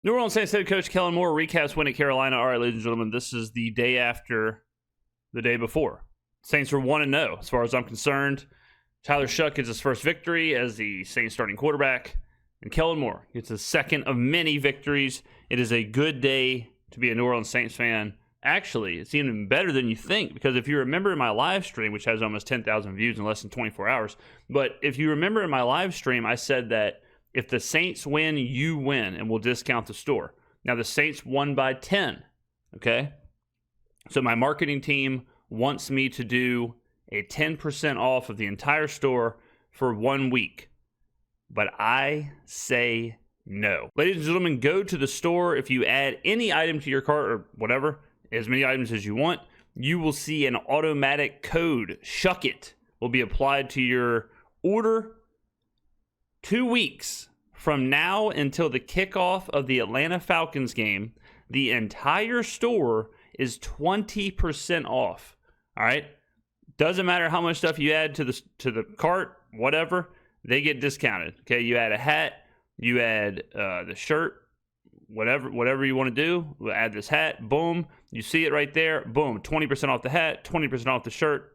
New Orleans Saints head coach Kellen Moore recaps win at Carolina. All right, ladies and gentlemen, this is the day after the day before. Saints were 1-0 as far as I'm concerned. Tyler Shough gets his first victory as the Saints starting quarterback, and Kellen Moore gets his second of many victories. It is a good day to be a New Orleans Saints fan. Actually, it's even better than you think, because if you remember in my live stream, which has almost 10,000 views in less than 24 hours, but if you remember in my live stream, I said that if the Saints win, you win, and we'll discount the store. Now, the Saints won by 10, okay? So my marketing team wants me to do a 10% off of the entire store for 1 week. But I say no. Ladies and gentlemen, go to the store. If you add any item to your cart or whatever, as many items as you want, you will see an automatic code, Shuck It, will be applied to your order. 2 weeks from now until the kickoff of the Atlanta Falcons game, the entire store is 20% off. All right? Doesn't matter how much stuff you add to the cart, whatever, they get discounted. Okay, you add a hat, you add the shirt, whatever you want to do. We'll add this hat, boom. You see it right there, boom. 20% off the hat, 20% off the shirt.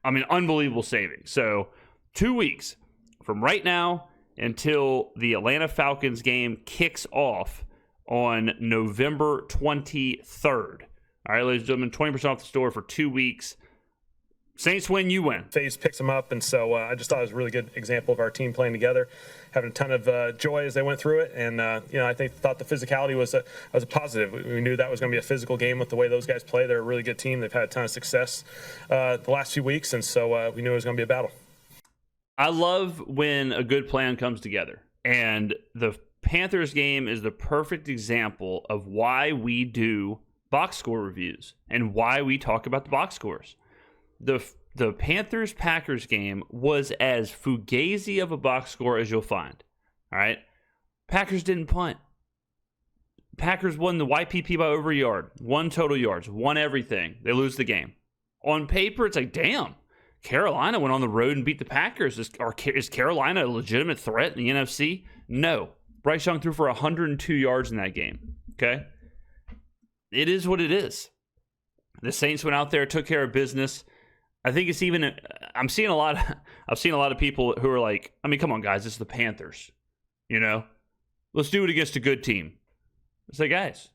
I mean, unbelievable savings. So 2 weeks from right now until the Atlanta Falcons game kicks off on November 23rd. All right, ladies and gentlemen, 20% off the store for 2 weeks. Saints win, you win. FaZe picks them up, and so I just thought it was a really good example of our team playing together, having a ton of joy as they went through it, and I thought the physicality was a positive. We knew that was going to be a physical game with the way those guys play. They're a really good team. They've had a ton of success the last few weeks, and so we knew it was going to be a battle. I love when a good plan comes together, and the Panthers game is the perfect example of why we do box score reviews and why we talk about the box scores. The Panthers-Packers game was as fugazi of a box score as you'll find. All right? Packers didn't punt. Packers won the YPP by over a yard, won total yards, won everything. They lose the game. On paper, it's like, damn, Carolina went on the road and beat the Packers. Is Carolina a legitimate threat in the NFC? No. Bryce Young threw for 102 yards in that game. Okay? It is what it is. The Saints went out there, took care of business. I think it's even. I've seen a lot of people who are like, I mean, come on, guys, this is the Panthers. You know, let's do it against a good team. It's like, guys,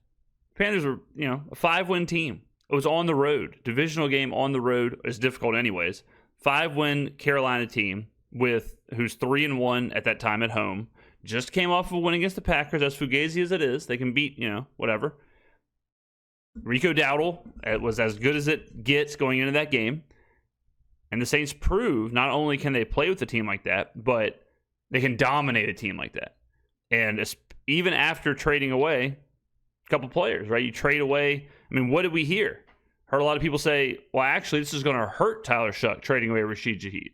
Panthers were, a 5-win team. It was on the road. Divisional game on the road is difficult, anyways. 5-win Carolina team who's 3-1 at that time at home. Just came off of a win against the Packers. As fugazi as it is, they can beat, whatever. Rico Dowdle was as good as it gets going into that game. And the Saints prove not only can they play with a team like that, but they can dominate a team like that. And even after trading away a couple players, right? You trade away. I mean, what did we hear? Heard a lot of people say, well, actually, this is going to hurt Tyler Shough trading away Rashid Shaheed.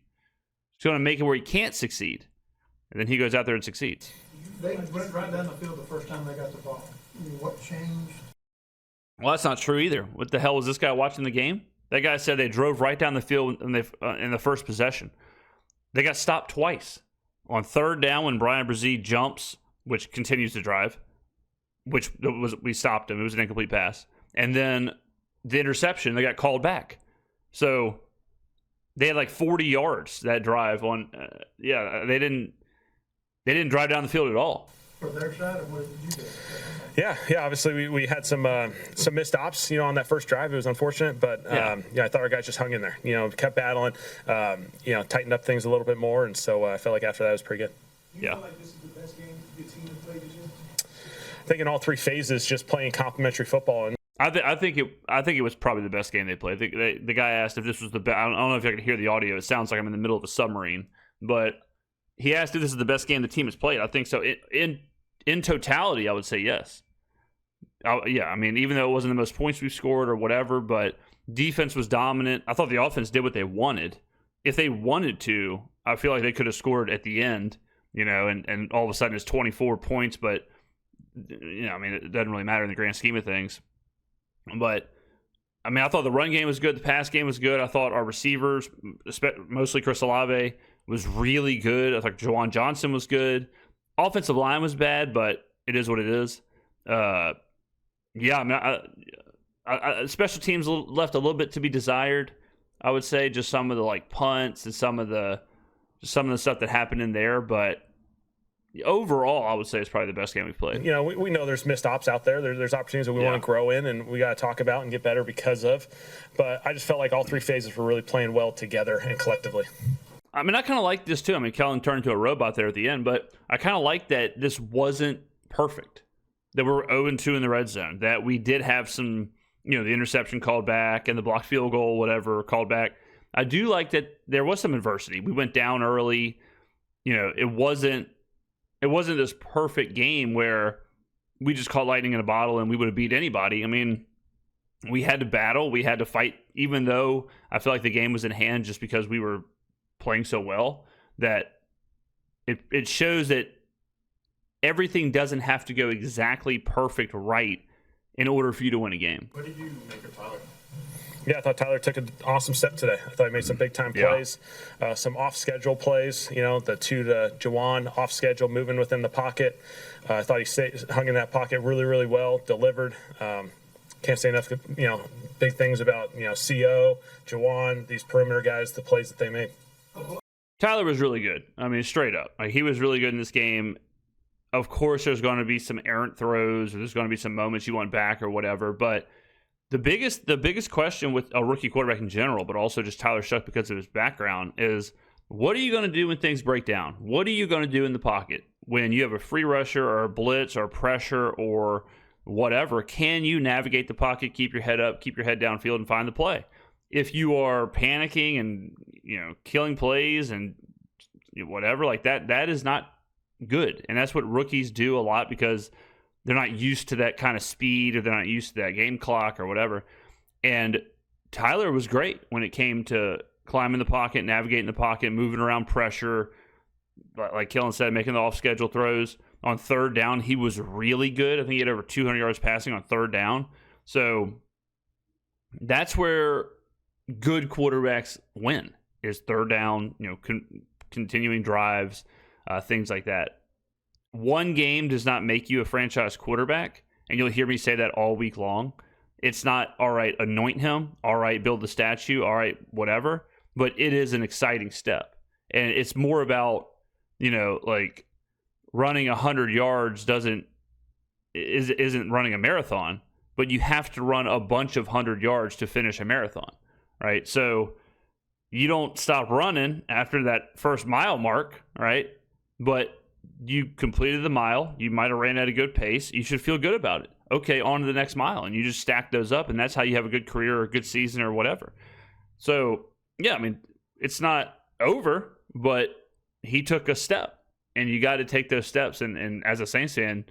It's going to make it where he can't succeed. And then he goes out there and succeeds. They went right down the field the first time they got the ball. I mean, what changed? Well, that's not true either. What the hell was this guy watching the game? That guy said they drove right down the field in the first possession. They got stopped twice. On third down when Brian Brzee jumps, which continues to drive, we stopped him. It was an incomplete pass. And then the interception, they got called back. So they had like 40 yards that drive on. They didn't drive down the field at all. For their side, or what did you do? Yeah. Obviously, we had some missed ops, on that first drive. It was unfortunate, but I thought our guys just hung in there. Kept battling. Tightened up things a little bit more, and so I felt like after that it was pretty good. You feel like this is the best game your team has played this year? I think in all three phases, just playing complementary football. And I think it was probably the best game they played. The guy asked if this was the best. I don't know if I could hear the audio. It sounds like I'm in the middle of a submarine, but he asked if this is the best game the team has played. I think so. In totality, I would say yes. I mean, even though it wasn't the most points we scored or whatever, but defense was dominant. I thought the offense did what they wanted. If they wanted to, I feel like they could have scored at the end, and all of a sudden it's 24 points, but, I mean, it doesn't really matter in the grand scheme of things. But, I mean, I thought the run game was good. The pass game was good. I thought our receivers, mostly Chris Olave, was really good. I thought Juwan Johnson was good. Offensive line was bad, but it is what it is. Yeah, I mean, special teams left a little bit to be desired. I would say just some of the like punts and some of the stuff that happened in there, but overall, I would say it's probably the best game we've played. You know, we know there's missed ops out there. There's opportunities that we want to grow in, and we got to talk about and get better because of. But I just felt like all three phases were really playing well together and collectively. I mean, I kind of like this too. I mean, Kellen turned into a robot there at the end, but I kind of like that this wasn't perfect. That we're 0-2 in the red zone. That we did have some, the interception called back and the blocked field goal, whatever, called back. I do like that there was some adversity. We went down early. It wasn't this perfect game where we just caught lightning in a bottle and we would have beat anybody. I mean, we had to battle. We had to fight, even though I feel like the game was in hand just because we were playing so well, that it shows that everything doesn't have to go exactly perfect right in order for you to win a game. What did you make of Tyler? Yeah, I thought Tyler took an awesome step today. I thought he made some big-time plays, some off-schedule plays, the 2 to Juwan off-schedule, moving within the pocket. I thought he hung in that pocket really, really well, delivered. Can't say enough, big things about, CO, Juwan, these perimeter guys, the plays that they made. Tyler was really good. I mean, straight up. Like, he was really good in this game. Of course, there's going to be some errant throws, or there's going to be some moments you want back or whatever, but the biggest question with a rookie quarterback in general, but also just Tyler Shough because of his background, is what are you going to do when things break down? What are you going to do in the pocket when you have a free rusher or a blitz or pressure or whatever? Can you navigate the pocket, keep your head up, keep your head downfield, and find the play? If you are panicking and killing plays and whatever like that, that is not good. And that's what rookies do a lot because they're not used to that kind of speed, or they're not used to that game clock or whatever. And Tyler was great when it came to climbing the pocket, navigating the pocket, moving around pressure. Like Kellen said, making the off-schedule throws. On third down, he was really good. I think he had over 200 yards passing on third down. So that's where good quarterbacks win, is third down, continuing drives, things like that. One game does not make you a franchise quarterback, and you'll hear me say that all week long. It's not, all right, anoint him, all right, build the statue, all right, whatever, but it is an exciting step. And it's more about, like running 100 yards isn't running a marathon, but you have to run a bunch of 100 yards to finish a marathon, right? So you don't stop running after that first mile mark, right? But you completed the mile. You might have ran at a good pace. You should feel good about it. Okay, on to the next mile. And you just stack those up, and that's how you have a good career or a good season or whatever. So, yeah, I mean, it's not over, but he took a step. And you got to take those steps. And as a Saints fan,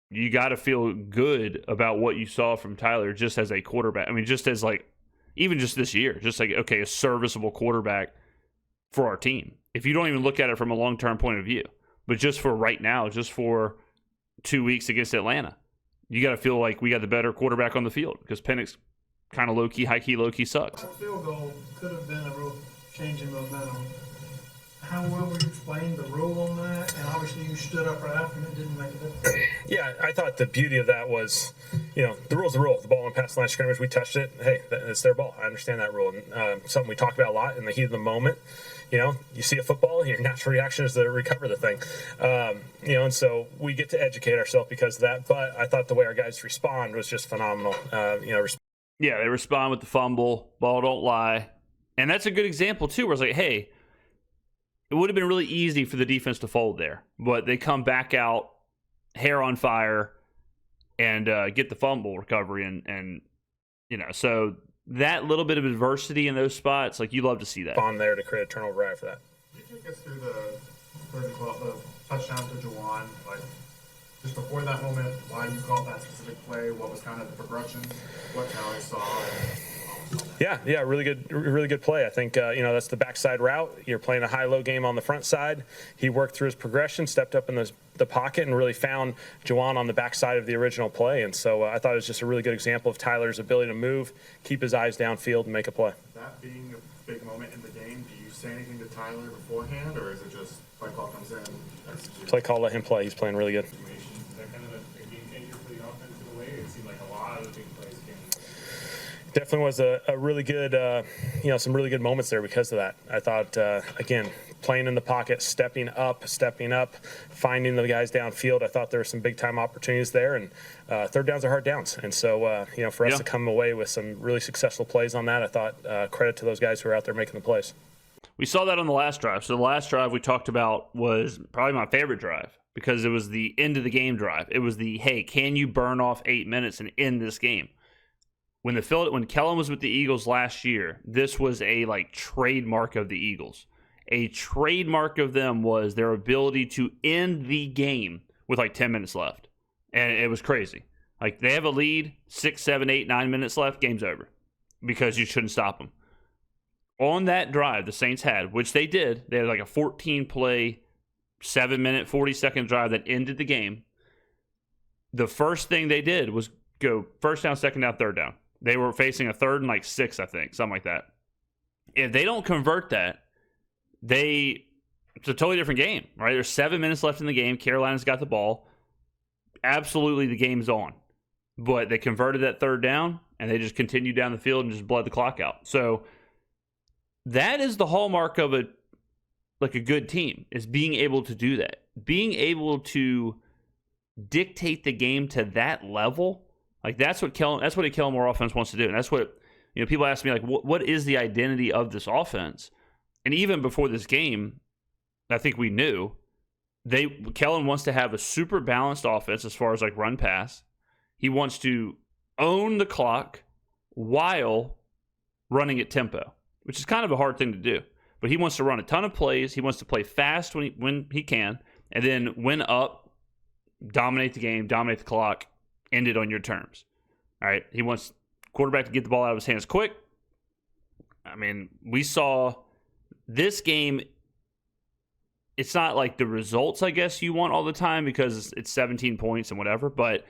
you got to feel good about what you saw from Tyler just as a quarterback. I mean, just as even just this year, just like, okay, a serviceable quarterback for our team. If you don't even look at it from a long-term point of view, but just for right now, just for 2 weeks against Atlanta, you got to feel like we got the better quarterback on the field because Penix kind of low-key, high-key, low-key sucks. That field goal could have been a real change in momentum. How well were you explaining the rule on that? And obviously you stood up right after and it didn't make a difference. Yeah, I thought the beauty of that was, the rule's the rule. The ball went past the line of scrimmage, we touched it. Hey, it's their ball. I understand that rule. And something we talked about a lot in the heat of the moment. You see a football, your natural reaction is to recover the thing. And so we get to educate ourselves because of that. But I thought the way our guys respond was just phenomenal. Yeah, they respond with the fumble, ball don't lie. And that's a good example, too, where it's like, hey, it would have been really easy for the defense to fold there. But they come back out, hair on fire, and get the fumble recovery. And so that little bit of adversity in those spots, like, you love to see that. On there to create a turnover right after that. Can you take us through the touchdown to Juwan, just before that moment, why you called that specific play, what was kind of the progression, what Tyler saw? Yeah, really good play. I think, that's the backside route. You're playing a high-low game on the front side. He worked through his progression, stepped up in the pocket, and really found Juwan on the backside of the original play. And so I thought it was just a really good example of Tyler's ability to move, keep his eyes downfield, and make a play. That being a big moment in the game, do you say anything to Tyler beforehand, or is it just play call comes in, execute? Play call, let him play. He's playing really good. Is that kind of a Definitely was a really good, some really good moments there because of that. I thought, again, playing in the pocket, stepping up, finding the guys downfield. I thought there were some big-time opportunities there, and third downs are hard downs. And so, for us to come away with some really successful plays on that, I thought credit to those guys who are out there making the plays. We saw that on the last drive. So the last drive we talked about was probably my favorite drive because it was the end of the game drive. It was the, hey, can you burn off 8 minutes and end this game? When Kellen was with the Eagles last year, this was a trademark of the Eagles. A trademark of them was their ability to end the game with 10 minutes left. And it was crazy. They have a lead, 6, 7, 8, 9 minutes left, game's over. Because you shouldn't stop them. On that drive the Saints had, which they did, they had a 14-play, 7-minute, 40-second drive that ended the game. The first thing they did was go first down, second down, third down. They were facing a 3rd and 6, I think, something like that. If they don't convert that, it's a totally different game, right? There's 7 minutes left in the game. Carolina's got the ball. Absolutely, the game's on. But they converted that third down, and they just continued down the field and just bled the clock out. So that is the hallmark of a good team, is being able to do that. Being able to dictate the game to that level. That's what a Kellen Moore offense wants to do. And that's what, people ask me, what is the identity of this offense? And even before this game, I think we knew Kellen wants to have a super balanced offense as far as run pass. He wants to own the clock while running at tempo, which is kind of a hard thing to do. But he wants to run a ton of plays. He wants to play fast when he can, and then when up, dominate the game, dominate the clock, end it on your terms. All right. He wants quarterback to get the ball out of his hands quick. I mean, we saw this game. It's not the results, I guess, you want all the time because it's 17 points and whatever. But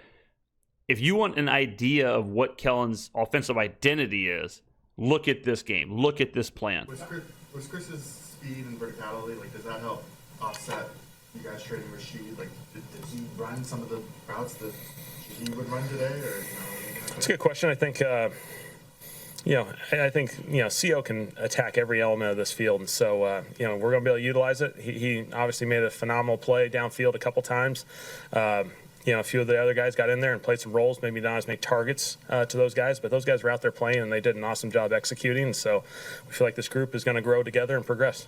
if you want an idea of what Kellen's offensive identity is, look at this game. Look at this plan. Was Chris's speed and verticality, does that help offset you guys trading Rashid? Did he run some of the routes that he would run today? Or, That's a good question. I think, CO can attack every element of this field. And so, we're going to be able to utilize it. He obviously made a phenomenal play downfield a couple times. A few of the other guys got in there and played some roles, maybe not as many targets to those guys, but those guys were out there playing and they did an awesome job executing. And so we feel like this group is going to grow together and progress.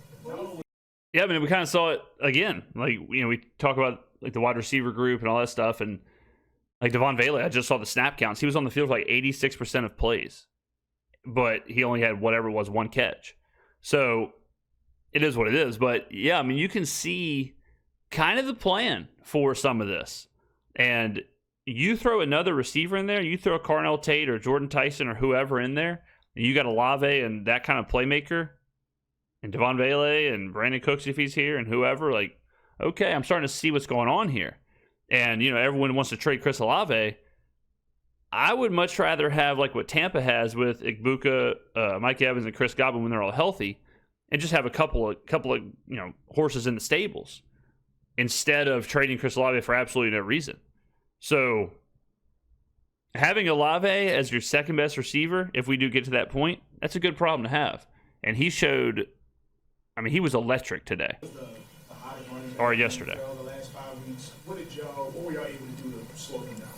Yeah, I mean, we kind of saw it again. We talk about the wide receiver group and all that stuff, and Devon Vele, I just saw the snap counts. He was on the field for 86% of plays, but he only had whatever it was, one catch. So it is what it is. But yeah, I mean, you can see kind of the plan for some of this. And you throw another receiver in there, you throw Carnell Tate or Jordan Tyson or whoever in there, and you got Olave and that kind of playmaker, and Devon Vele and Brandon Cooks if he's here and whoever, okay, I'm starting to see what's going on here. And, everyone wants to trade Chris Olave. I would much rather have what Tampa has with Igbuka, Mike Evans, and Chris Godwin when they're all healthy, and just have a couple of horses in the stables instead of trading Chris Olave for absolutely no reason. So having Olave as your second best receiver, if we do get to that point, that's a good problem to have. And he showed, he was electric today. Or yesterday. The last 5 weeks, what were y'all able to do to slow them down?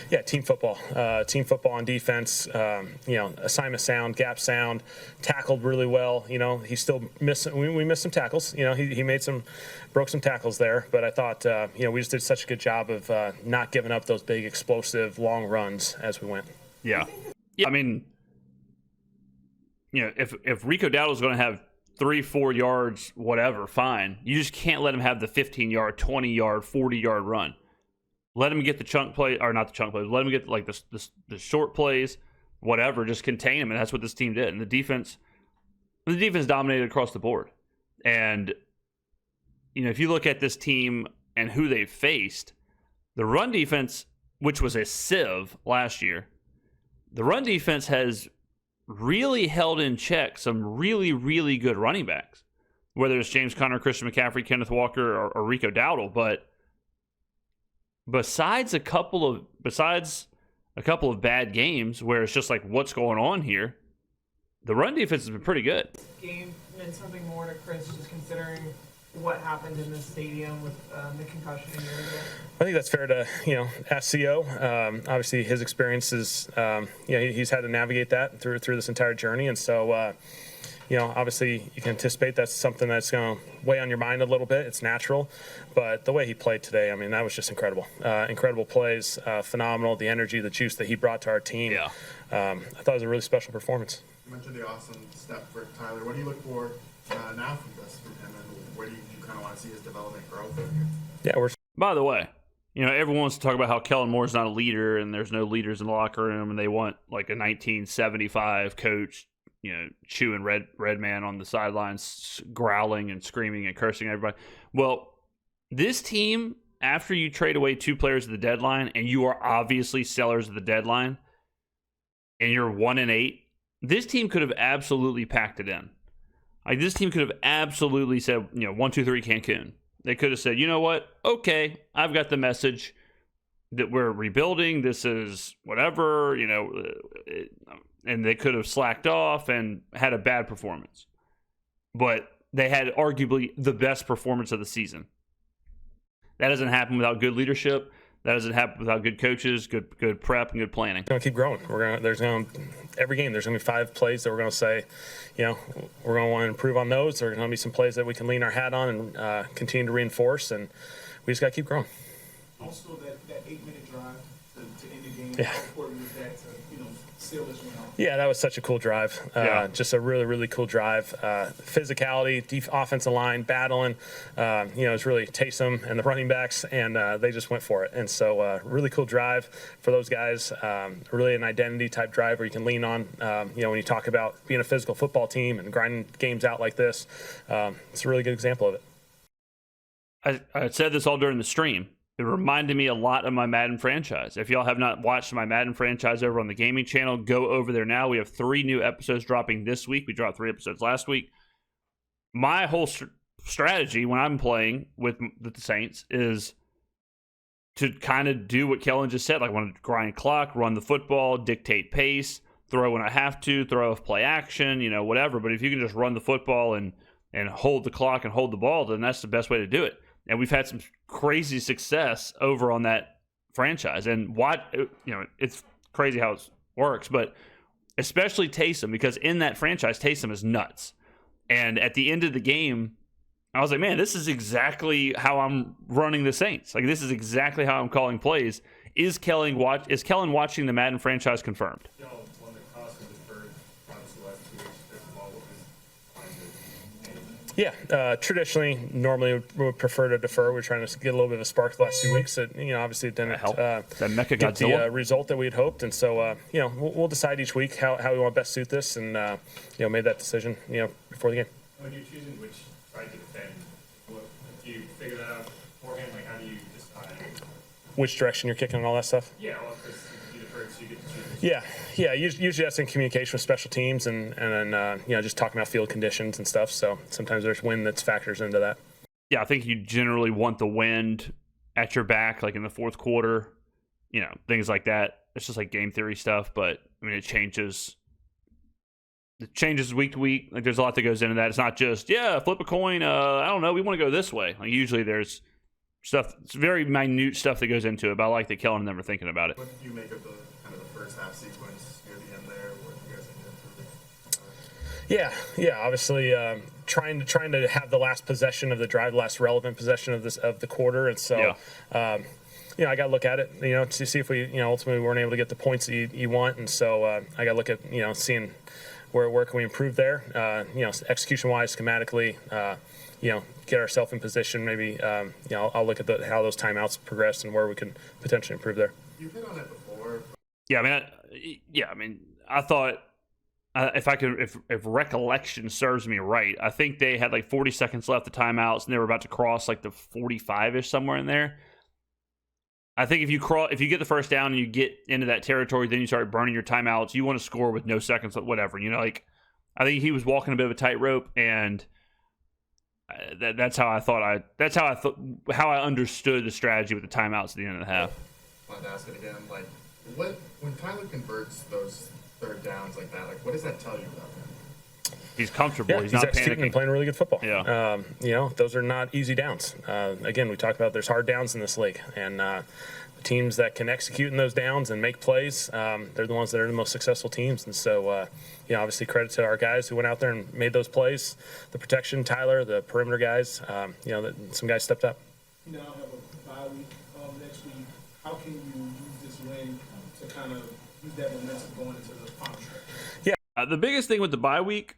Yeah, team football on defense. Assignment sound, gap sound, tackled really well. He still missed. We missed some tackles. He broke some tackles there. But I thought, we just did such a good job of not giving up those big, explosive, long runs as we went. Yeah. I mean, if Rico Dowdle is going to have 3-4 yards, whatever, fine. You just can't let him have the 15-yard, 20-yard, 40-yard run. Let him get the chunk play, or not the chunk plays. Let him get the short plays, whatever. Just contain him, and that's what this team did. And the defense dominated across the board. And if you look at this team and who they faced, the run defense, which was a sieve last year, the run defense has really held in check some really, really good running backs, whether it's James Conner, Christian McCaffrey, Kenneth Walker, or Rico Dowdle. But besides a couple of bad games where it's just like, what's going on here? The run defense has been pretty good. Game meant something more to Chris, just considering what happened in the stadium with the concussion a year ago. I think that's fair to ask CO. Obviously, his experience is he's had to navigate that through this entire journey, and so obviously you can anticipate that's something that's going to weigh on your mind a little bit. It's natural, but the way he played today, I mean, that was just incredible. Incredible plays, phenomenal. The energy, the juice that he brought to our team. Yeah. I thought it was a really special performance. You mentioned the awesome step for Tyler. What do you look for now from him, and where do you kind of want to see his development grow from here? Yeah, By the way, everyone wants to talk about how Kellen Moore is not a leader and there's no leaders in the locker room, and they want like a 1975 coach, chewing red man on the sidelines, growling and screaming and cursing everybody. Well, this team, after you trade away 2 players at the deadline, and you are obviously sellers at the deadline, and you're 1-8, this team could have absolutely packed it in. Like, this team could have absolutely said, 1, 2, 3 Cancun. They could have said, you know what? Okay, I've got the message that we're rebuilding. This is whatever, and they could have slacked off and had a bad performance. But they had arguably the best performance of the season. That doesn't happen without good leadership. That doesn't happen without good coaches, good prep, and good planning. We're going to keep growing. Every game there's going to be 5 plays that we're going to say, we're going to want to improve on those. There are going to be some plays that we can lean our hat on and continue to reinforce, and we just got to keep growing. Also, that 8-minute drive to end the game. Yeah. How important was that to seal this one out? Yeah, that was such a cool drive. Just a really, really cool drive. Physicality, offensive line, battling. It was really Taysom and the running backs, and they just went for it. And so really cool drive for those guys. Really an identity type drive where you can lean on, when you talk about being a physical football team and grinding games out like this. It's a really good example of it. I said this all during the stream. It reminded me a lot of my Madden franchise. If y'all have not watched my Madden franchise over on the gaming channel, go over there now. We have 3 new episodes dropping this week. We dropped 3 episodes last week. My whole strategy when I'm playing with the Saints is to kind of do what Kellen just said. Like, I want to grind clock, run the football, dictate pace, throw when I have to, throw if play action, whatever. But if you can just run the football and hold the clock and hold the ball, then that's the best way to do it. And we've had some crazy success over on that franchise. And it's crazy how it works, but especially Taysom, because in that franchise, Taysom is nuts. And at the end of the game, I was like, man, this is exactly how I'm running the Saints. Like, this is exactly how I'm calling plays. Is Kellen watching the Madden franchise confirmed? Yeah, traditionally, normally we would prefer to defer. We're trying to get a little bit of a spark the last 2 weeks. Obviously it didn't get the result that we had hoped, and so we'll decide each week how we want to best suit this, and made that decision before the game. When you're choosing which side to defend, do you figure that out beforehand? Like, how do you decide? Which direction you're kicking and all that stuff? Yeah, well, because you defer, so you get to choose. Yeah. Usually that's in communication with special teams and then just talking about field conditions and stuff. So sometimes there's wind that factors into that. Yeah, I think you generally want the wind at your back, like in the fourth quarter, things like that. It's just like game theory stuff, but I mean, it changes week to week. Like, there's a lot that goes into that. It's not just, flip a coin. I don't know. We want to go this way. Like, usually there's stuff. It's very minute stuff that goes into it, but I like that Kellen and them are thinking about it. What do you make of the first half sequence near the end there? What you guys think? Yeah. Obviously, trying to have the last possession of the drive, the last relevant possession of the quarter, and so. I got to look at it, to see if we, ultimately weren't able to get the points that you want, and so I got to look at, seeing where can we improve there, execution-wise, schematically, get ourselves in position. Maybe, I'll look at how those timeouts progress and where we can potentially improve there. You hit on it before. Yeah, I mean, I thought if recollection serves me right, I think they had like 40 seconds left of timeouts, and they were about to cross like the 45-ish, somewhere in there. I think if you get the first down and you get into that territory, then you start burning your timeouts. You want to score with no seconds, whatever. I think he was walking a bit of a tightrope, and that's how I understood the strategy with the timeouts at the end of the half. I wanted to ask it again, When Tyler converts those third downs like that, like what does that tell you about him? He's comfortable. Yeah, he's not executing and panicking. playing really good football. Yeah. Those are not easy downs. Again, we talked about there's hard downs in this league, and the teams that can execute in those downs and make plays, they're the ones that are the most successful teams. And so, obviously credit to our guys who went out there and made those plays. The protection, Tyler, the perimeter guys, some guys stepped up. You now have a bye week next week. How can you use this win to kind of use that momentum going into the final stretch? The biggest thing with the bye week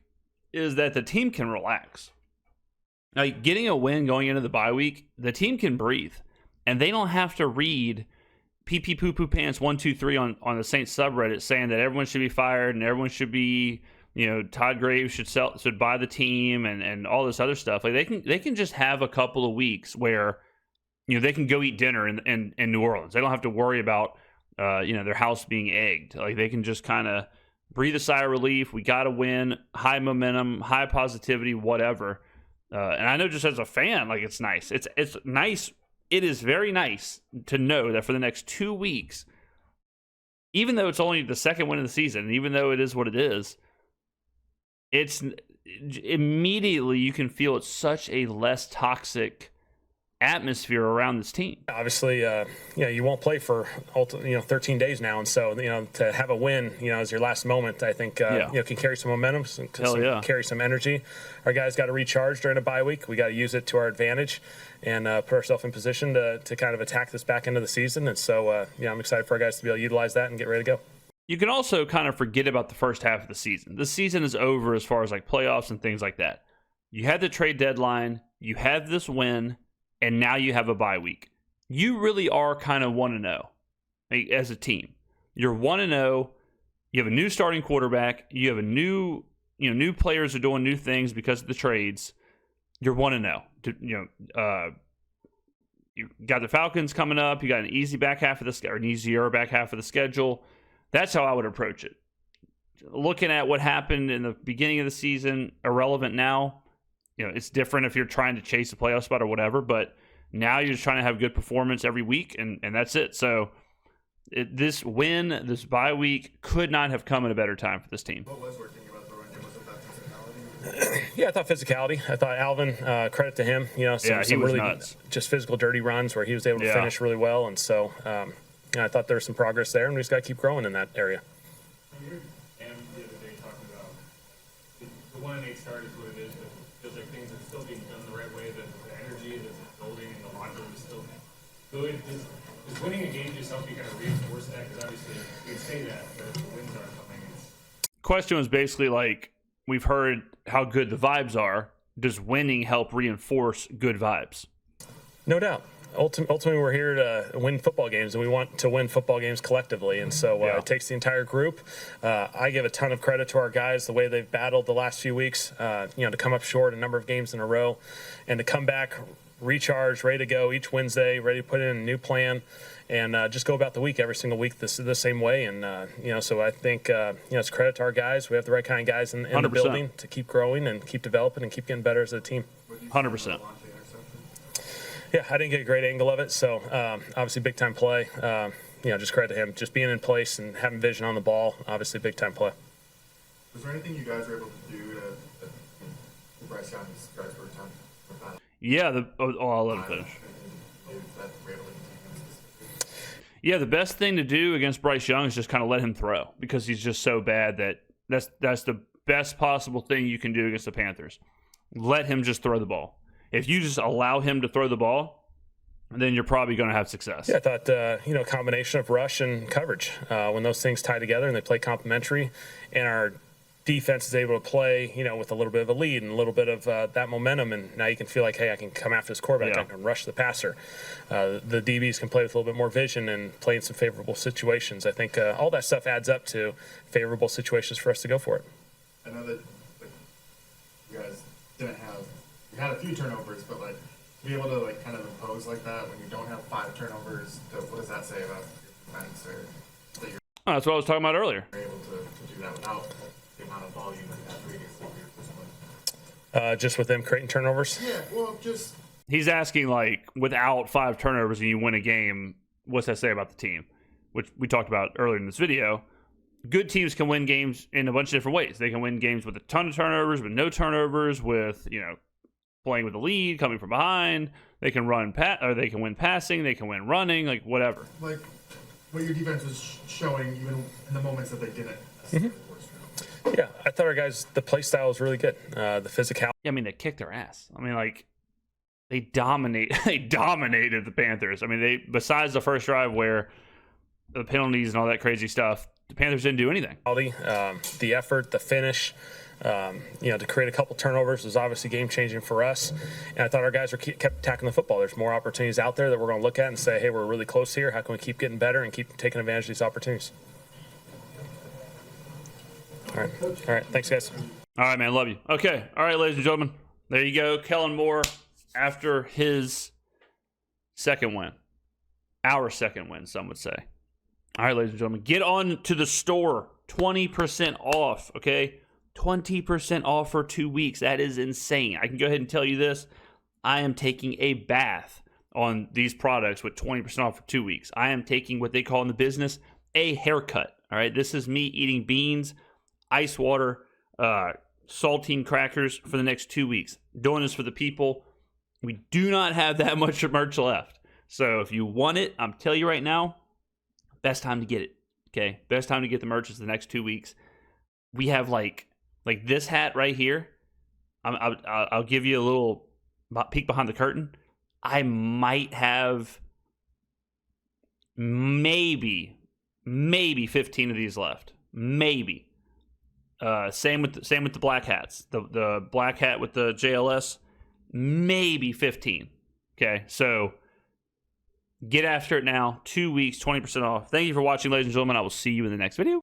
is that the team can relax. Like getting a win going into the bye week, the team can breathe, and they don't have to read pee poo poo pants 1 2 3 on the Saints subreddit saying that everyone should be fired and everyone should be, Todd Graves should buy the team and all this other stuff. Like they can just have a couple of weeks where they can go eat dinner in New Orleans. They don't have to worry about their house being egged. Like they can just kind of breathe a sigh of relief. We got to win. High momentum, high positivity, whatever. And I know just as a fan, like it's nice. It's nice. It is very nice to know that for the next 2 weeks, even though it's only the second win of the season, and even though it is what it is, it's immediately you can feel it's such a less toxic atmosphere around this team. Obviously, you won't play for 13 days now, and so to have a win, as your last moment, I think can carry some momentum, carry some energy. Our guys got to recharge during a bye week. We got to use it to our advantage and put ourselves in position to kind of attack this back end of the season. And so, I'm excited for our guys to be able to utilize that and get ready to go. You can also kind of forget about the first half of the season. The season is over as far as like playoffs and things like that. You had the trade deadline. You have this win. And now you have a bye week. You really are kind of 1-0 as a team. You're 1-0. You have a new starting quarterback. You have a new players are doing new things because of the trades. You're 1-0. You got the Falcons coming up. You got an easier back half of the schedule. That's how I would approach it. Looking at what happened in the beginning of the season, irrelevant now. It's different if you're trying to chase a playoff spot or whatever, but now you're just trying to have good performance every week, and that's it. So this bye week could not have come at a better time for this team. What was working about the run game? Was it that physicality? Yeah, I thought physicality. I thought Alvin, credit to him, he was really nuts. Just physical dirty runs where he was able to finish really well. And so I thought there was some progress there, and we just got to keep growing in that area. The other day talking about the 1-8 start is what it is, but it feels like things are still being done the right way. The energy that's building and the locker room is still good. Does winning a game just help you kind of reinforce that? Because obviously you can say that, but if the wins aren't coming, Question was basically like, we've heard how good the vibes are. Does winning help reinforce good vibes? No doubt. Ultimately, we're here to win football games, and we want to win football games collectively. And so it takes the entire group. I give a ton of credit to our guys, the way they've battled the last few weeks, to come up short a number of games in a row and to come back, recharge, ready to go each Wednesday, ready to put in a new plan and just go about the week every single week the same way. And, so I think, it's credit to our guys. We have the right kind of guys in the building to keep growing and keep developing and keep getting better as a team. 100%. Yeah, I didn't get a great angle of it, so obviously big-time play. Just credit to him. Just being in place and having vision on the ball, obviously big-time play. Was there anything you guys were able to do to Bryce Young's guys were time with that? Yeah, I'll let him finish. Yeah, the best thing to do against Bryce Young is just kind of let him throw because he's just so bad that's the best possible thing you can do against the Panthers. Let him just throw the ball. If you just allow him to throw the ball, then you're probably going to have success. Yeah, I thought, combination of rush and coverage, when those things tie together and they play complementary and our defense is able to play, with a little bit of a lead and a little bit of that momentum. And now you can feel like, hey, I can come after this quarterback. I can rush the passer. The DBs can play with a little bit more vision and play in some favorable situations. I think all that stuff adds up to favorable situations for us to go for it. I know that you guys you had a few turnovers, but to be able to kind of impose like that when you don't have 5 turnovers, what does that say about your defense or that you're that's what I was talking about earlier. able to do that without the amount of volume that you had previously for your first one? Just with them creating turnovers? Yeah, well, just He's asking, without 5 turnovers and you win a game, what's that say about the team? which we talked about earlier in this video, good teams can win games in a bunch of different ways. They can win games with a ton of turnovers, with no turnovers, with, playing with the lead, coming from behind. They can or they can win passing, they can win running, like whatever. Like what your defense was showing even in the moments that they didn't. Yeah, I thought our guys, the play style was really good. The physicality. Yeah, I mean, they kicked their ass. I mean, like, they dominated the Panthers. I mean, besides the first drive where the penalties and all that crazy stuff, the Panthers didn't do anything. The effort, the finish, to create a couple turnovers was obviously game-changing for us. And I thought our guys kept attacking the football. There's more opportunities out there that we're going to look at and say, hey, we're really close here. How can we keep getting better and keep taking advantage of these opportunities? All right. Thanks, guys. All right, man. Love you. Okay. All right, ladies and gentlemen. There you go. Kellen Moore after his second win. Our second win, some would say. All right, ladies and gentlemen. Get on to the store. 20% off, okay? 20% off for 2 weeks. That is insane. I can go ahead and tell you this. I am taking a bath on these products with 20% off for 2 weeks. I am taking what they call in the business a haircut. All right, this is me eating beans, ice water, saltine crackers for the next 2 weeks. Doing this for the people. We do not have that much merch left. So if you want it, I'm telling you right now, best time to get it. Okay, best time to get the merch is the next 2 weeks. We have like this hat right here. I'll give you a little peek behind the curtain. I might have maybe 15 of these left. Maybe. Same with the black hats. The black hat with the JLS, maybe 15. Okay, so get after it now. 2 weeks, 20% off. Thank you for watching, ladies and gentlemen. I will see you in the next video.